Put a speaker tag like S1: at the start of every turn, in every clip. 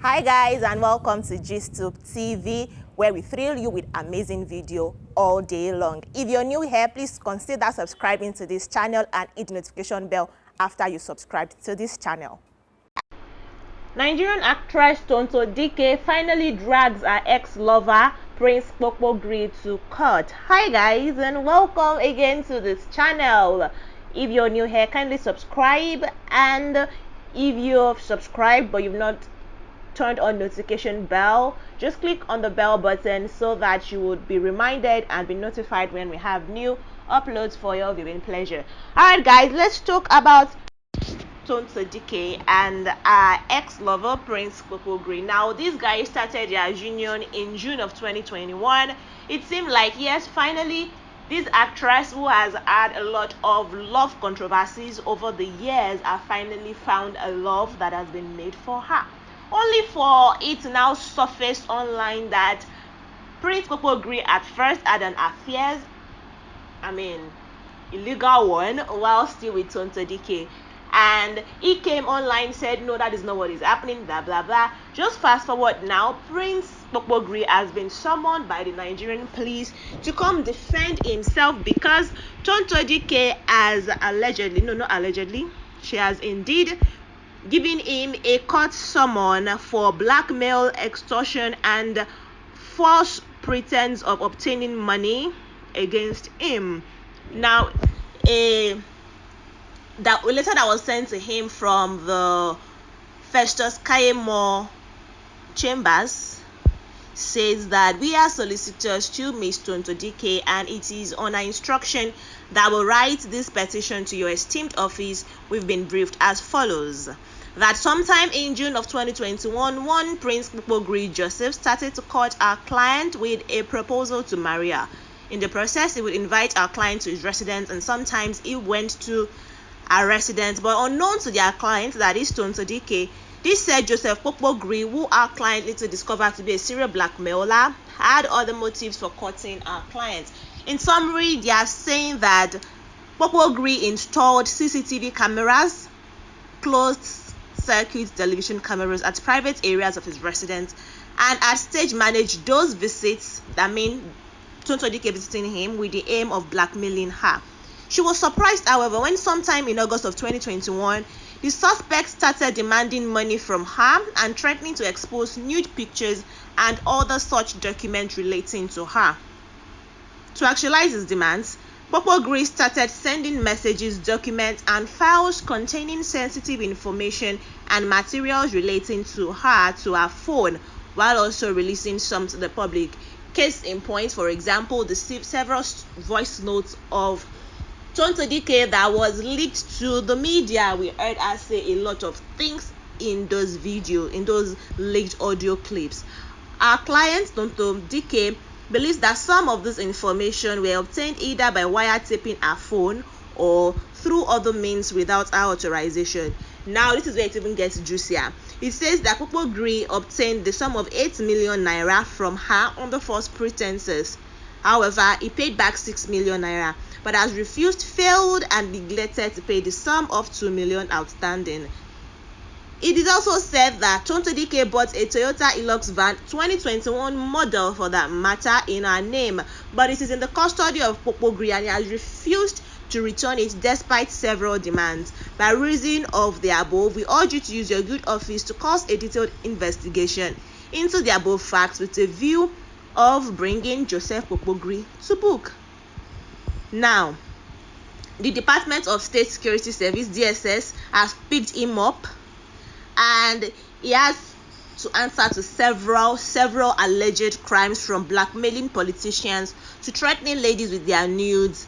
S1: Hi guys, and welcome to GistTube TV, where we thrill you with amazing video all day long. If you're new here, please consider subscribing to this channel and hit the notification bell after you subscribe to this channel. Nigerian actress Tonto Dike finally drags her ex-lover Prince Kpokpogri to court. Hi guys, and welcome again to this channel. If you're new here, kindly subscribe, and if you've subscribed but you've not turned on notification bell, just click on the bell button so that you would be reminded and be notified when we have new uploads for your viewing pleasure. Alright guys, let's talk about Tonto Dike and our ex-lover Prince Kpokpogri. Now these guys started their union in June of 2021. It seemed like, yes, finally this actress, who has had a lot of love controversies over the years, have finally found a love that has been made for her, only for it to now surface online that Prince Kpokpogri at first had an affair, illegal one, while still with Tonto Dike. And he came online, said no, that is not what is happening, blah blah blah. Just fast forward now, Prince Kpokpogri has been summoned by the Nigerian police to come defend himself because Tonto Dike has she has indeed given him a court summon for blackmail, extortion, and false pretense of obtaining money against him. Now, a letter that was sent to him from the Festus Kayemo Chambers says that we are solicitors to Ms. Tonto Dike, and it is on our instruction that will write this petition to your esteemed office. We've been briefed as follows: that sometime in June of 2021, one Prince Kpokpogri Joseph started to court our client with a proposal to marry her. In the process, he would invite our client to his residence, and sometimes he went to our residence, but unknown to their client, that is Tonto Dike, this said Joseph Kpokpogri, who our client later discovered to be a serial blackmailer, had other motives for courting our client. In summary, they are saying that Kpokpogri installed CCTV cameras, closed circuit television cameras at private areas of his residence, and had stage managed those visits, that mean Tonto Dike visiting him, with the aim of blackmailing her. She was surprised, however, when sometime in August of 2021, the suspect started demanding money from her and threatening to expose nude pictures and other such documents relating to her. To actualize his demands, Kpokpogri started sending messages, documents, and files containing sensitive information and materials relating to her phone, while also releasing some to the public. Case in point, for example, the several voice notes of Tonto Dike that was leaked to the media. We heard her say a lot of things in those leaked audio clips. Our client Tonto Dike believes that some of this information were obtained either by wiretapping her phone or through other means without her authorization. Now, this is where it even gets juicier. It says that Kpokpogri obtained the sum of 8 million naira from her under false pretenses. However, he paid back 6 million naira, but has refused, failed, and neglected to pay the sum of 2 million outstanding. It is also said that Tonto Dike bought a Toyota Hilux van 2021 model, for that matter, in her name, but it is in the custody of Kpokpogri, and he has refused to return it despite several demands. By reason of the above, we urge you to use your good office to cause a detailed investigation into the above facts with a view of bringing Joseph Kpokpogri to book. Now, the Department of State Security Service, DSS, has picked him up, and he has to answer to several alleged crimes, from blackmailing politicians to threatening ladies with their nudes.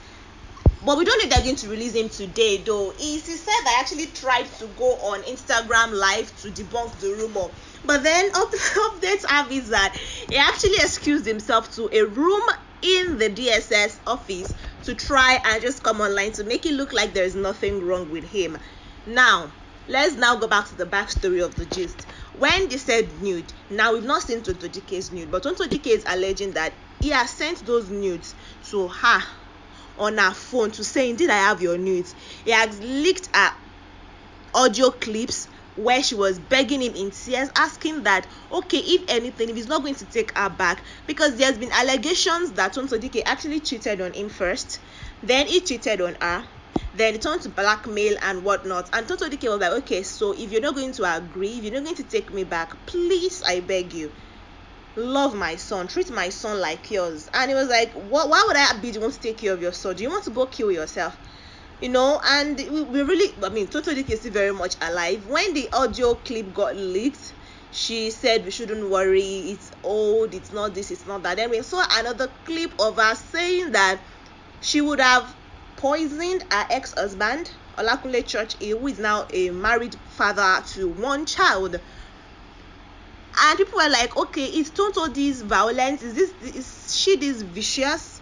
S1: But we don't know they're going to release him today, though. He said I actually tried to go on Instagram Live to debunk the rumor, but then updates have is that he actually excused himself to a room in the DSS office to try and just come online to make it look like there is nothing wrong with him. Now, let's now go back to the backstory of the gist. When they said nude, now we've not seen Tonto Dike's nude, but Tonto Dike is alleging that he has sent those nudes to her on her phone to say, indeed, I have your nudes. He has leaked her audio clips, where she was begging him in tears, asking that, okay, if anything, if he's not going to take her back, because there's been allegations that Tonto Dike actually cheated on him first, then he cheated on her, then it turned to blackmail and whatnot. And Tonto Dike was like, okay, so if you're not going to agree, if you're not going to take me back, please, I beg you, love my son, treat my son like yours. And he was like, why would I be the one to take care of your son? Do you want to go kill yourself? And we really, Tonto Dike is still very much alive. When the audio clip got leaked, she said we shouldn't worry, it's old, it's not this, it's not that. Then we saw another clip of her saying that she would have poisoned her ex-husband, Olakunle Churchill, who is now a married father to one child. And people were like, okay, is Tonto this violent? Is she this vicious?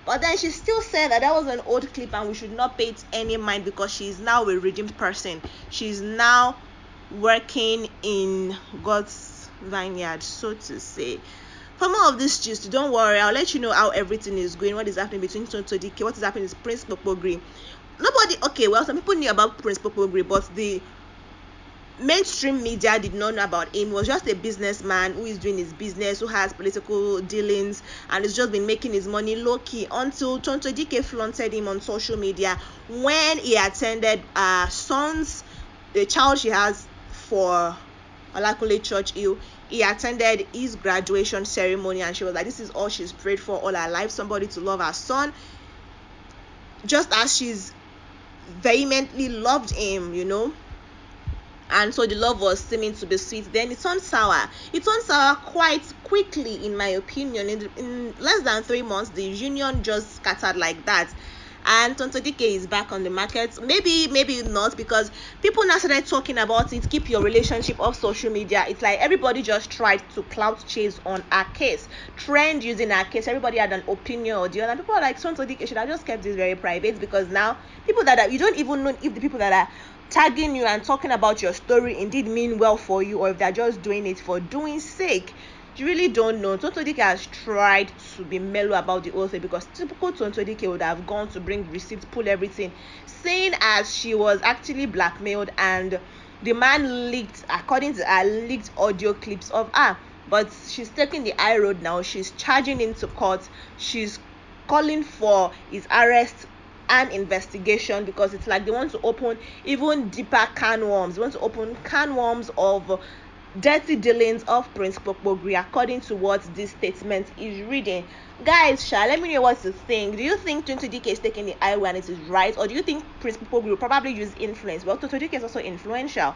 S1: But then she still said that was an old clip and we should not pay it any mind because she is now a redeemed person. She's now working in God's vineyard, so to say. For more of this gist, don't worry, I'll let you know how everything is going, what is happening between Tonto Dike, what is happening with Prince Kpokpogri. Some people knew about Prince Kpokpogri, but the mainstream media did not know about him. He was just a businessman who is doing his business, who has political dealings, and has just been making his money low-key until Tonto Dike flaunted him on social media when he attended the child she has for Olakunle Churchill. He attended his graduation ceremony and she was like, this is all she's prayed for all her life, somebody to love her son, just as she's vehemently loved him, and so the love was seeming to be sweet. Then it turned sour. It turned sour quite quickly, in my opinion. In less than 3 months, the union just scattered like that. And Tonto Dike is back on the market. Maybe not, because people now started talking about it. Keep your relationship off social media. It's like everybody just tried to clout chase on our case, trend using our case. Everybody had an opinion or the other. People are like, Tonto Dike should have just kept this very private, because now people you don't even know if the people that are tagging you and talking about your story indeed mean well for you, or if they're just doing it for doing sake. You really don't know. Tonto Dike has tried to be mellow about the whole thing, because typical Tonto Dike would have gone to bring receipts, pull everything, saying as she was actually blackmailed and the man leaked, according to her, leaked audio clips of her. But she's taking the high road now. She's charging into court. She's calling for his arrest and investigation, because it's like they want to open even deeper can worms. They want to open can worms of dirty dealings of Prince Kpokpogri, according to what this statement is reading. Guys, let me know what you think. Do you think Tonto Dike is taking the high road and it is right, or do you think Prince Kpokpogri will probably use influence? Well, Tonto Dike is also influential,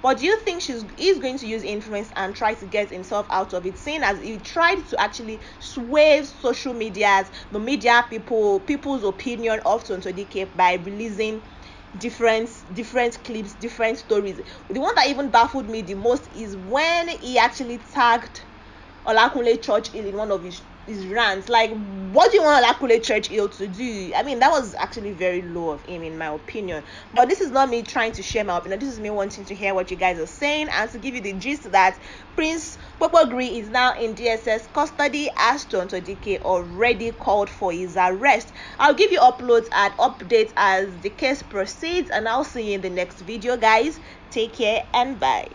S1: but do you think he's going to use influence and try to get himself out of it, seeing as he tried to actually sway social medias, the media people's opinion of Tonto Dike by releasing different clips, different stories? The one that even baffled me the most is when he actually tagged Olakunle Churchill in one of his rants. Like, what do you want Olakunle Churchill to do? That was actually very low of him, in my opinion. But this is not me trying to share my opinion. This is me wanting to hear what you guys are saying and to give you the gist that Prince Kpokpogri is now in DSS custody, as Tonto Dike already called for his arrest. I'll give you uploads and updates as the case proceeds, and I'll see you in the next video, guys. Take care and bye.